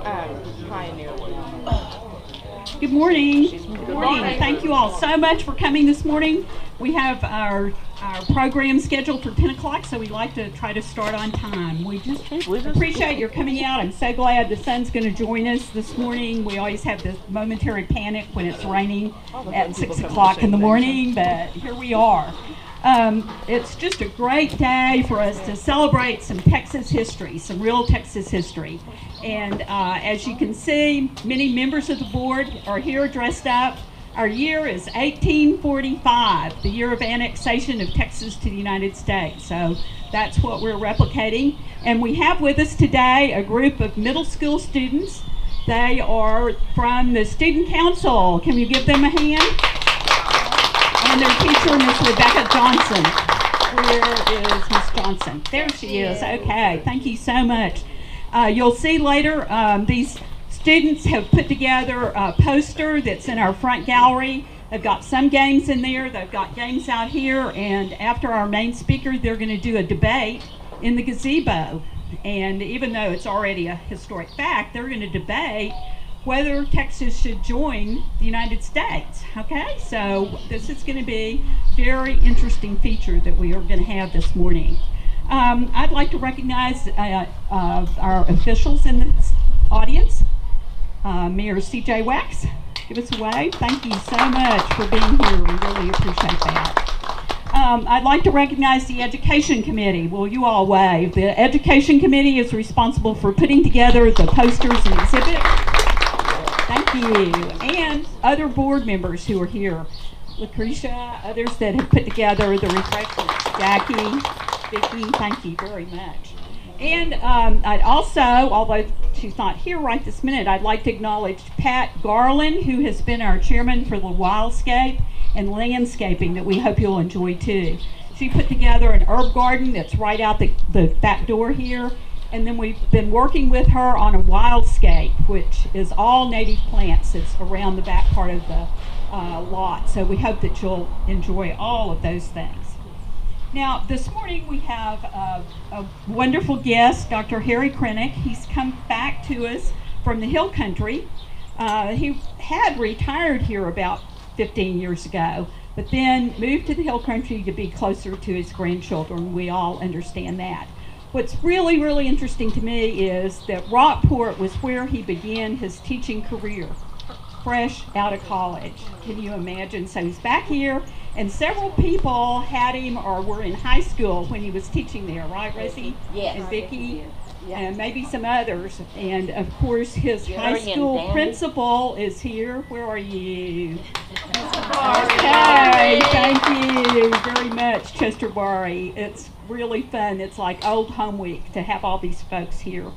Pioneer. Good morning. Good morning. Thank you all so much for coming this morning. We have our program scheduled for 10 o'clock, so we like to try to start on time. We just appreciate your coming out. I'm so glad the sun's going to join us this morning. We always have this momentary panic when it's raining at 6 o'clock in the morning, but here we are. It's just a great day for us to celebrate some Texas history, some real Texas history. And as you can see, many members of the board are here dressed up. Our year is 1845, the year of annexation of Texas to the United States. So that's what we're replicating. And we have with us today a group of middle school students. They are from the Student Council. Can you give them a hand? And their teacher, Miss Rebecca Johnson. Where is Miss Johnson? There she is. Okay, thank you so much. You'll see later these students have put together a poster that's in our front gallery. They've got some games in there. They've got games out here. And after our main speaker, they're going to do a debate in the gazebo. And even though it's already a historic fact, they're going to debate whether Texas should join the United States. Okay, so this is going to be a very interesting feature that we are going to have this morning. I'd like to recognize our officials in the audience. Mayor C.J. Wax, give us a wave. Thank you so much for being here. We really appreciate that. I'd like to recognize the Education Committee. Will you all wave? The Education Committee is responsible for putting together the posters and exhibits. Thank you. And other board members who are here. Lucretia, others that have put together the refreshments. Jackie, Vicki, thank you very much. And I'd also, although she's not here right this minute, I'd like to acknowledge Pat Garland, who has been our chairman for the Wildscape and Landscaping that we hope you'll enjoy too. She put together an herb garden that's right out the back door here. And then we've been working with her on a wildscape, which is all native plants that's around the back part of the lot. So we hope that you'll enjoy all of those things. Now, this morning we have a wonderful guest, Dr. Harry Krenek. He's come back to us from the Hill Country. He had retired here about 15 years ago, but then moved to the Hill Country to be closer to his grandchildren. We all understand that. What's really, really interesting to me is that Rockport was where he began his teaching career, fresh out of college. Can you imagine? So he's back here, and several people had him or were in high school when he was teaching there, right, Rosie? Yes. And Vicki, and maybe some others. And of course, his high school principal is here. Where are you? Okay, thank you very much, Chester Barry. It's really fun. It's like old home week to have all these folks here.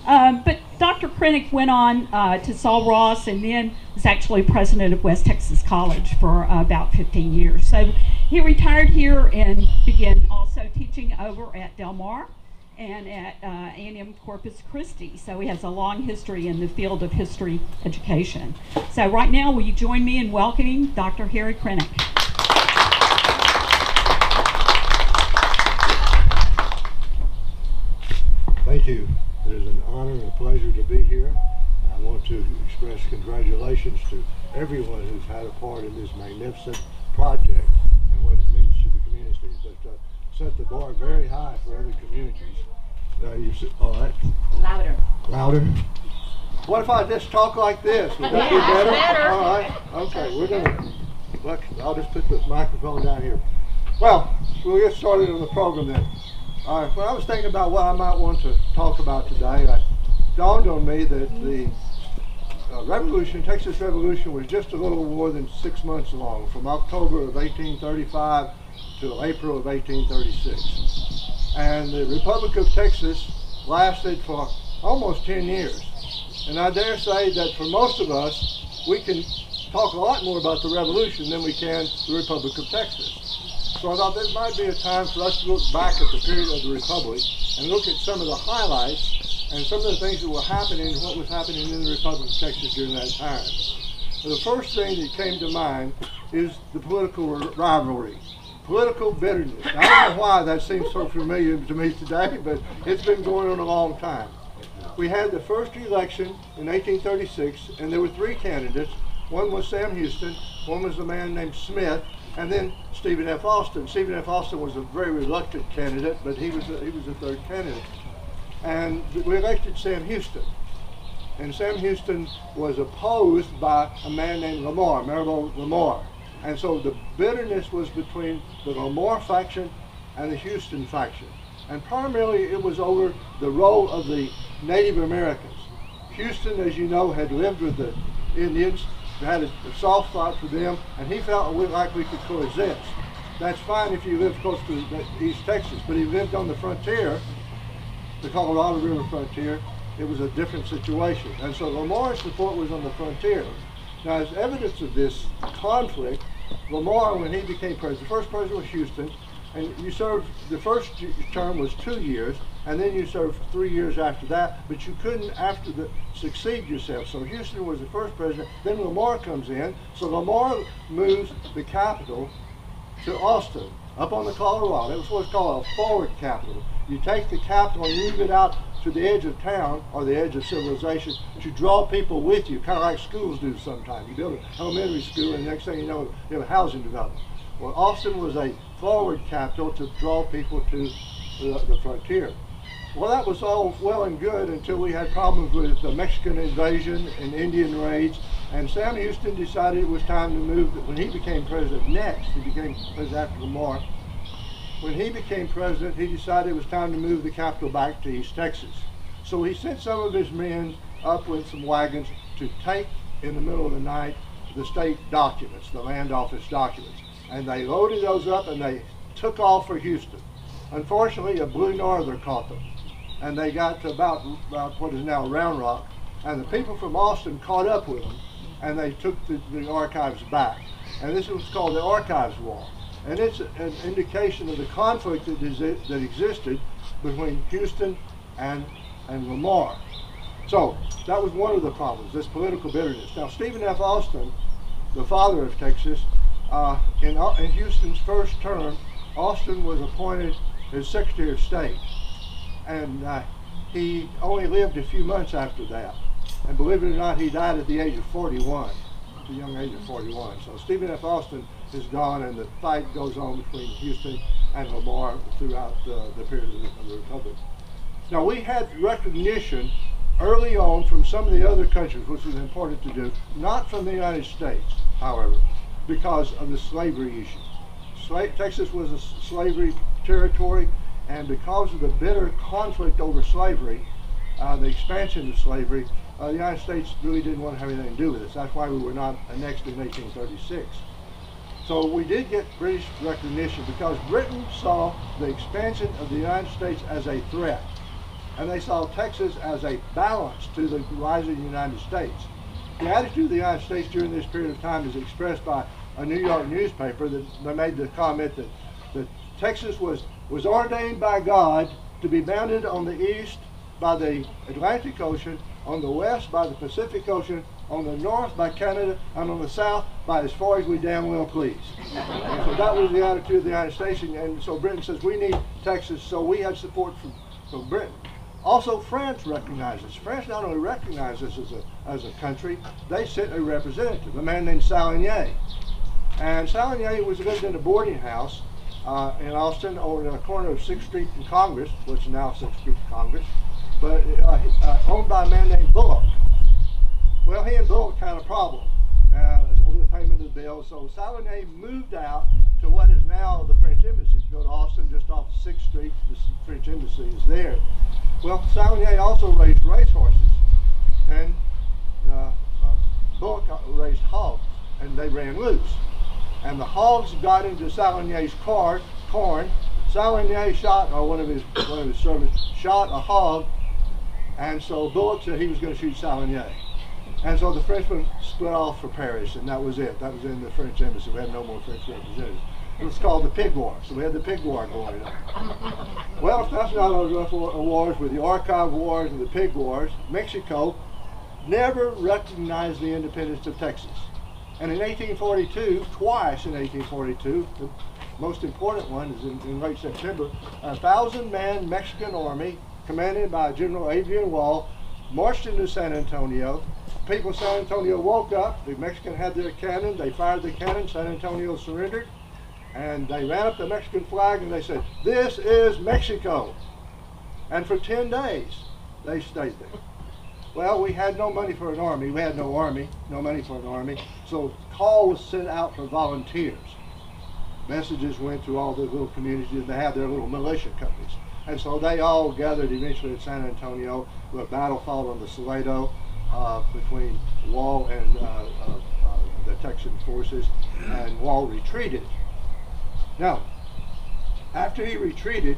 But Dr. Krenek went on to Saul Ross and then was actually president of West Texas College for about 15 years. So he retired here and began also teaching over at Del Mar and at A&M Corpus Christi. So he has a long history in the field of history education. So right now, will you join me in welcoming Dr. Harry Krenek? Thank you. It is an honor and a pleasure to be here. I want to express congratulations to everyone who's had a part in this magnificent project and what it means to the community. But set the bar very high for other communities. All right. Louder. Louder. What if I just talk like this? Would that be better? All right. Okay. We're gonna. Look, I'll just put the microphone down here. Well, we'll get started on the program then. All right, when I was thinking about what I might want to talk about today, it dawned on me that the Texas Revolution was just a little more than 6 months long, from October of 1835 to April of 1836. And the Republic of Texas lasted for almost 10 years. And I dare say that for most of us, we can talk a lot more about the Revolution than we can the Republic of Texas. So I thought there might be a time for us to look back at the period of the Republic and look at some of the highlights and some of the things that were happening, what was happening in the Republic of Texas during that time. So the first thing that came to mind is the political rivalry, political bitterness. I don't know why that seems so familiar to me today, but it's been going on a long time. we had the first election in 1836, and there were three candidates. One was Sam Houston, one was a man named Smith, and then Stephen F. Austin. Stephen F. Austin was a very reluctant candidate, but he was the third candidate. And we elected Sam Houston. And Sam Houston was opposed by a man named Lamar, Maribel Lamar. And so the bitterness was between the Lamar faction and the Houston faction. And primarily it was over the role of the Native Americans. Houston, as you know, had lived with the Indians, had a soft spot for them, and he felt like we could coexist. That's fine if you live close to East Texas, but he lived on the frontier, the Colorado River frontier. It was a different situation. And so Lamar's support was on the frontier. Now, as evidence of this conflict, Lamar, when he became president, the first president was Houston, and you served, the first term was 2 years, and then you served 3 years after that, but you couldn't succeed yourself. So Houston was the first president, then Lamar comes in, so Lamar moves the capital to Austin, up on the Colorado. It was what's called a forward capital. You take the capital and move it out to the edge of town, or the edge of civilization, to draw people with you, kind of like schools do sometimes. You build an elementary school, and the next thing you know, you have a housing development. Well, Austin was a forward capital to draw people to the frontier. Well, that was all well and good until we had problems with the Mexican invasion and Indian raids, and Sam Houston decided it was time to move. When he became president next, he became president after Lamar. When he became president, he decided it was time to move the capital back to East Texas. So he sent some of his men up with some wagons to take, in the middle of the night, the state documents, the land office documents. And they loaded those up and they took off for Houston. Unfortunately, a Blue Norther caught them. And they got to about what is now Round Rock. And the people from Austin caught up with them, and they took the archives back. And this was called the Archives War. And it's an indication of the conflict that existed between Houston and Lamar. So that was one of the problems, this political bitterness. Now, Stephen F. Austin, the father of Texas, in Houston's first term, Austin was appointed as Secretary of State. And he only lived a few months after that. And believe it or not, he died at the age of 41, at the young age of 41. So Stephen F. Austin is gone, and the fight goes on between Houston and Lamar throughout the period of the Republic. Now, we had recognition early on from some of the other countries, which was important to do, not from the United States, however, because of the slavery issue. Texas was a slavery territory, and because of the bitter conflict over slavery, the expansion of slavery, the United States really didn't want to have anything to do with this. That's why we were not annexed in 1836. So we did get British recognition because Britain saw the expansion of the United States as a threat. And they saw Texas as a balance to the rising United States. The attitude of the United States during this period of time is expressed by a New York newspaper that made the comment that Texas was ordained by God to be bounded on the east by the Atlantic Ocean, on the west by the Pacific Ocean, on the north by Canada, and on the south by as far as we damn well please. And so that was the attitude of the United States, and so Britain says we need Texas, so we had support from Britain. Also, France recognizes. France not only recognizes us as a country, they sent a representative, a man named Saligny. And Saligny lived in a boarding house in Austin, over in the corner of 6th Street and Congress, which is now 6th Street and Congress, but owned by a man named Bullock. Well, he and Bullock had a problem over the payment of the bill, so Saligny moved out to what is now the French Embassy. You go to Austin, just off 6th Street, the French Embassy is there. Well, Saligny also raised racehorses, and Bullock raised hogs, and they ran loose. And the hogs got into Saligny's corn. Saligny shot, or one of his servants shot a hog, and so Bullock said he was going to shoot Saligny. And so the Frenchmen split off for Paris, and that was it. That was in the French Embassy. We had no more French representatives. It was called the Pig War, so we had the Pig War going on. Well, that's not enough wars with the Archive Wars and the Pig Wars. Mexico never recognized the independence of Texas. And in 1842, twice in 1842, the most important one is in late September, a 1,000-man Mexican army commanded by General Adrian Wall marched into San Antonio. People in San Antonio woke up. The Mexicans had their cannon. They fired the cannon. San Antonio surrendered. And they ran up the Mexican flag and they said, "This is Mexico." And for 10 days, they stayed there. Well, we had no money for an army. We had no army, no money for an army. So a call was sent out for volunteers. Messages went to all the little communities. They had their little militia companies. And so they all gathered eventually at San Antonio. A battle fought on the Salado between Wall and the Texan forces, and Wall retreated. Now, after he retreated,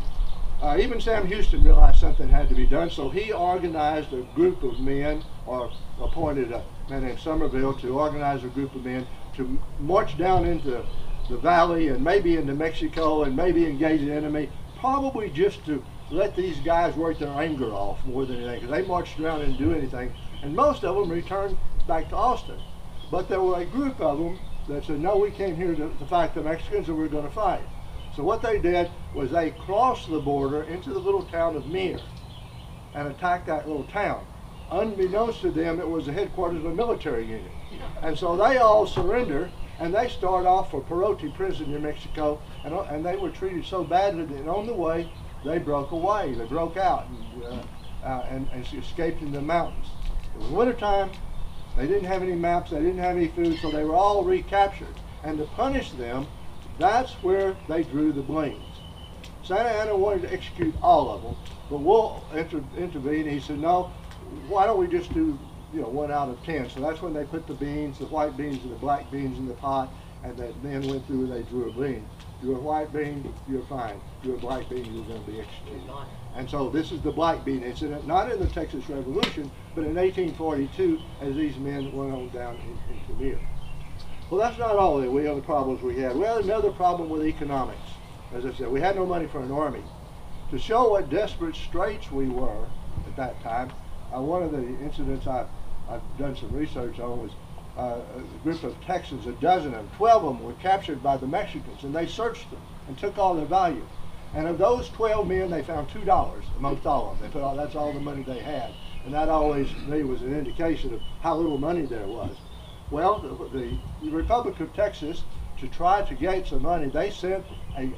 even Sam Houston realized something had to be done, so he organized a group of men, or appointed a man named Somerville to organize a group of men to march down into the valley and maybe into Mexico and maybe engage the enemy, probably just to let these guys work their anger off more than anything, because they marched around and didn't do anything, and most of them returned back to Austin. But there were a group of them that said, "No, we came here to fight the Mexicans and we're going to fight." So what they did was they crossed the border into the little town of Mir and attacked that little town. Unbeknownst to them, it was the headquarters of a military unit. And so they all surrender, and they start off for Perote prison in Mexico, and they were treated so badly that on the way, they broke away. They broke out and escaped in the mountains. It was wintertime. They didn't have any maps. They didn't have any food, so they were all recaptured. And to punish them, that's where they drew the blings. Santa Anna wanted to execute all of them, but Wool intervened. He said, "No, why don't we just do 1 out of 10? So that's when they put the beans, the white beans and the black beans in the pot, and the men went through and they drew a bean. You're a white bean, you're fine. You're a black bean, you're going to be executed. And so this is the black bean incident, not in the Texas Revolution, but in 1842, as these men went on down into Mir. Well, that's not all the other problems we had. We had another problem with economics. As I said, we had no money for an army. To show what desperate straits we were at that time, one of the incidents I've done some research on was a group of Texans, a dozen of them, 12 of them were captured by the Mexicans, and they searched them and took all their value. And of those 12 men, they found $2 amongst all of them. They put that's all the money they had. And that always, to me, was an indication of how little money there was. Well, the Republic of Texas, to try to get some money, they sent a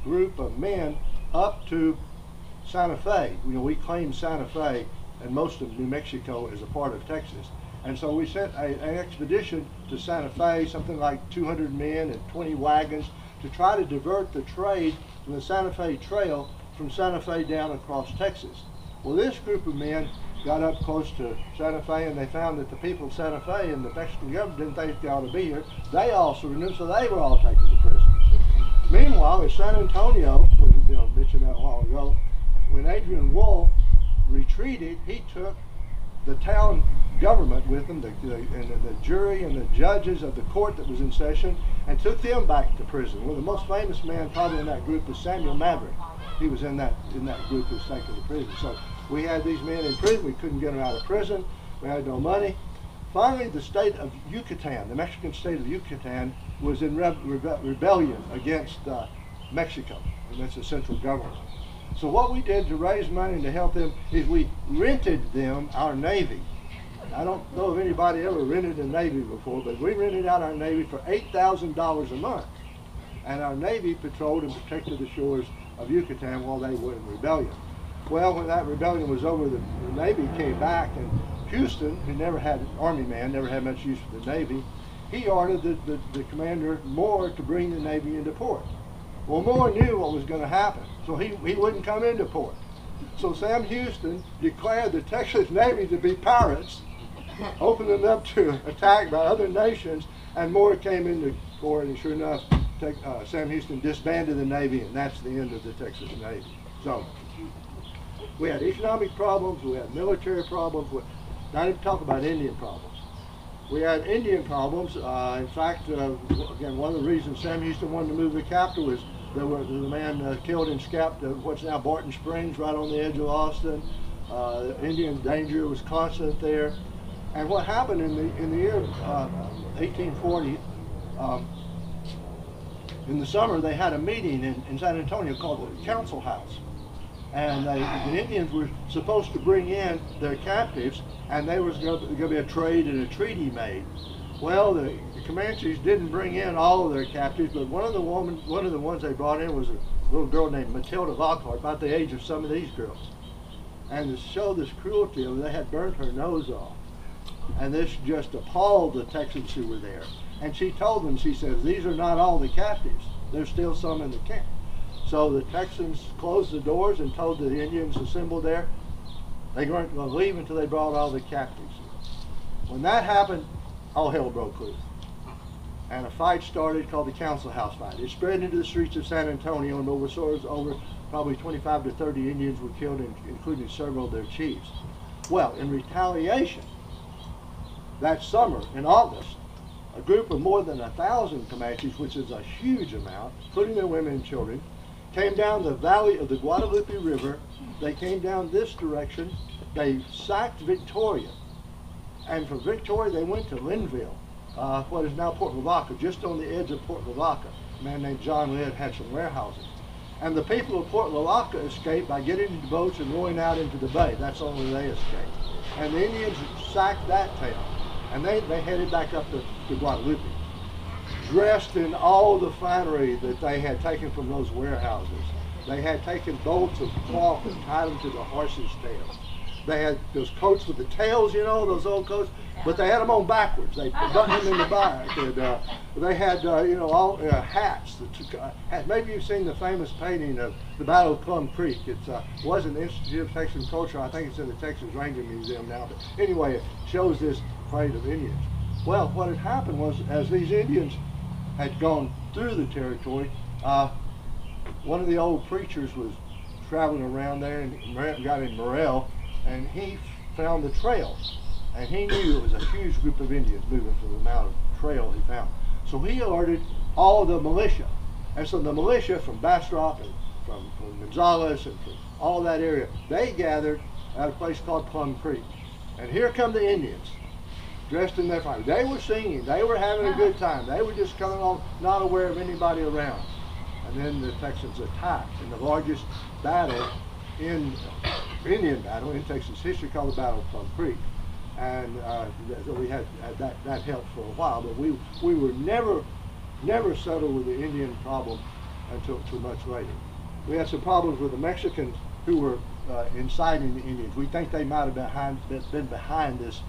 group of men up to Santa Fe. We claim Santa Fe and most of New Mexico as a part of Texas. And so we sent an expedition to Santa Fe, something like 200 men and 20 wagons, to try to divert the trade from the Santa Fe Trail from Santa Fe down across Texas. Well, this group of men got up close to Santa Fe, and they found that the people of Santa Fe and the Mexican government didn't think they ought to be here. They all surrendered, so they were all taken to prison. Meanwhile, in San Antonio, mentioned that a while ago, when Adrian Wool retreated, he took the town government with him, the jury and the judges of the court that was in session, and took them back to prison. Well, the most famous man probably in that group was Samuel Maverick. He was in that group who was taken to prison. So we had these men in prison. We couldn't get them out of prison. We had no money. Finally, the state of Yucatan, the Mexican state of Yucatan, was in rebellion against Mexico, and that's the central government. So what we did to raise money to help them is we rented them our Navy. I don't know if anybody ever rented a Navy before, but we rented out our Navy for $8,000 a month. And our Navy patrolled and protected the shores of Yucatan while they were in rebellion. Well, when that rebellion was over, the Navy came back, and Houston, who never had an Army man, never had much use for the Navy, he ordered the commander, Moore, to bring the Navy into port. Well, Moore knew what was going to happen, so he wouldn't come into port. So Sam Houston declared the Texas Navy to be pirates, opened them up to attack by other nations, and Moore came into port, and sure enough, Sam Houston disbanded the Navy, and that's the end of the Texas Navy. So we had economic problems, we had military problems, not even talk about Indian problems. We had Indian problems. In fact, again, one of the reasons Sam Houston wanted to move the capital was there was a man killed and scalped at what's now Barton Springs, right on the edge of Austin. Indian danger was constant there. And what happened in the year 1840, in the summer, they had a meeting in San Antonio called the Council House. and the Indians were supposed to bring in their captives, and there was going to be a trade and a treaty made. Well, the Comanches didn't bring in all of their captives, but one of the ones they brought in was a little girl named Matilda Lockhart, about the age of some of these girls. And to show this cruelty, they had burnt her nose off. And this just appalled the Texans who were there. And she told them, she says, these are not all the captives. There's still some in the camp. So the Texans closed the doors and told the Indians assembled there, they weren't going to leave until they brought all the captives. When that happened, all hell broke loose. And a fight started called the Council House fight. It spread into the streets of San Antonio, and over probably 25 to 30 Indians were killed, including several of their chiefs. Well, in retaliation, that summer, in August, a group of more than 1,000 Comanches, which is a huge amount, including their women and children, came down the valley of the Guadalupe River. They came down this direction. They sacked Victoria. And from Victoria, they went to Linville, what is now Port Lavaca, just on the edge of Port Lavaca. A man named John Lidd had some warehouses. And the people of Port Lavaca escaped by getting into boats and rowing out into the bay. That's only they escaped. And the Indians sacked that town. And they headed back up to Guadalupe, dressed in all the finery that they had taken from those warehouses. They had taken bolts of cloth and tied them to the horses' tails. They had those coats with the tails, you know, those old coats, but they had them on backwards. They buttoned them in the back. And, they had, all hats. Maybe you've seen the famous painting of the Battle of Plum Creek. It was an Institute of Texan Culture. I think it's in the Texas Ranger Museum now. But anyway, it shows this parade of Indians. Well, what had happened was, as these Indians had gone through the territory, one of the old preachers was traveling around there, and a guy named Morrell, and he found the trail, and he knew it was a huge group of Indians moving from the amount of trail he found. So he alerted all the militia, and so the militia from Bastrop and from Gonzales and from all that area, they gathered at a place called Plum Creek. And here come the Indians, dressed in their finery. They were singing, they were having a good time. They were just coming along, not aware of anybody around. And then the Texans attacked in the largest battle Indian battle in Texas history, called the Battle of Plum Creek. And we had that helped for a while, but we were never settled with the Indian problem until much later. We had some problems with the Mexicans who were inciting the Indians. We think they might have been behind this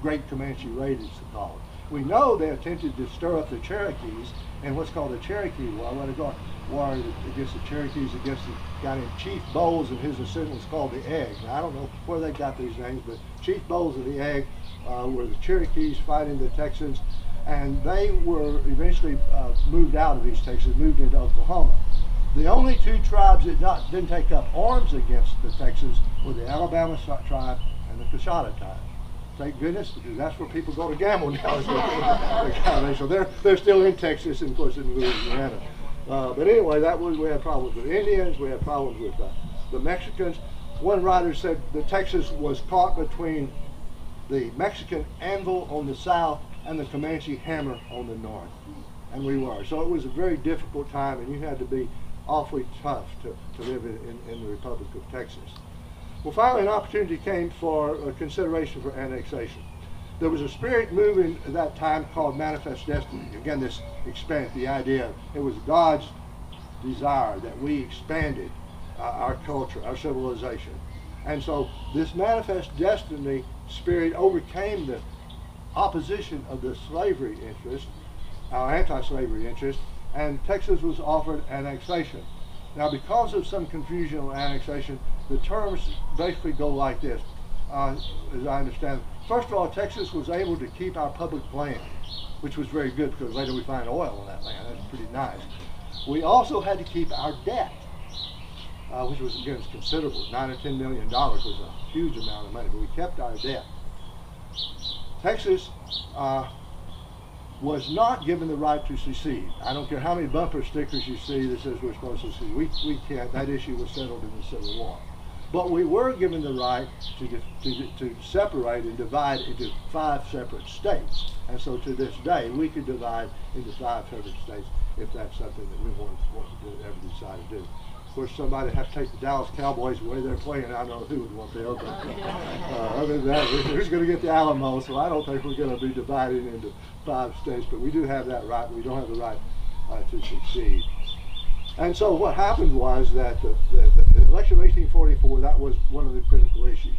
Great Comanche Raid, as they call it. We know they attempted to stir up the Cherokees in what's called the Cherokee War. What they war against the Cherokees, against the guy named Chief Bowles and his assistants called the Egg. Now, I don't know where they got these names, but Chief Bowles and the Egg were the Cherokees fighting the Texans, and they were eventually moved out of East Texas, moved into Oklahoma. The only two tribes that didn't take up arms against the Texans were the Alabama tribe and the Coshada tribe. Thank goodness, because that's where people go to gamble now. So they're still in Texas and, of course, in Louisiana. But anyway, we had problems with Indians. We had problems with the Mexicans. One writer said that Texas was caught between the Mexican anvil on the south and the Comanche hammer on the north, and we were. So it was a very difficult time, and you had to be awfully tough to live in the Republic of Texas. Well, finally, an opportunity came for consideration for annexation. There was a spirit moving at that time called Manifest Destiny. Again, this expanded the idea. It was God's desire that we expanded our culture, our civilization. And so this Manifest Destiny spirit overcame the opposition of the slavery interest, our anti-slavery interest, and Texas was offered annexation. Now, because of some confusion on annexation, the terms basically go like this, as I understand. First of all, Texas was able to keep our public land, which was very good because later we find oil on that land. That's pretty nice. We also had to keep our debt, which was, again, considerable. $9 or $10 million was a huge amount of money, but we kept our debt. Texas was not given the right to secede. I don't care how many bumper stickers you see that says we're supposed to secede. We can't. That issue was settled in the Civil War. But we were given the right to separate and divide into 5 separate states. And so to this day, we could divide into 5 separate states if that's something that we want to ever decide to do. course, somebody have to take the Dallas Cowboys the way they're playing. I don't know who would want them, but other than that, who's going to get the Alamo? So I don't think we're going to be divided into 5 states, but we do have that right. We don't have the right to succeed. And so what happened was that the election of 1844, that was one of the critical issues.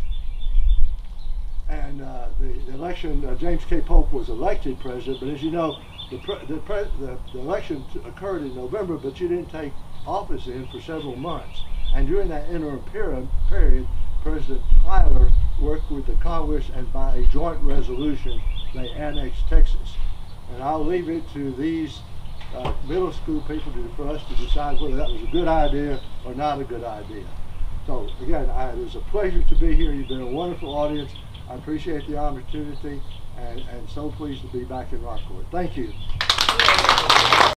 And the election, James K. Polk was elected president, but as you know, the election occurred in November, but you didn't take office in for several months. And during that interim period, President Tyler worked with the Congress, and by a joint resolution, they annexed Texas. And I'll leave it to these middle school people for us to decide whether that was a good idea or not a good idea. So again, it was a pleasure to be here. You've been a wonderful audience. I appreciate the opportunity, and so pleased to be back in Rockport. Thank you.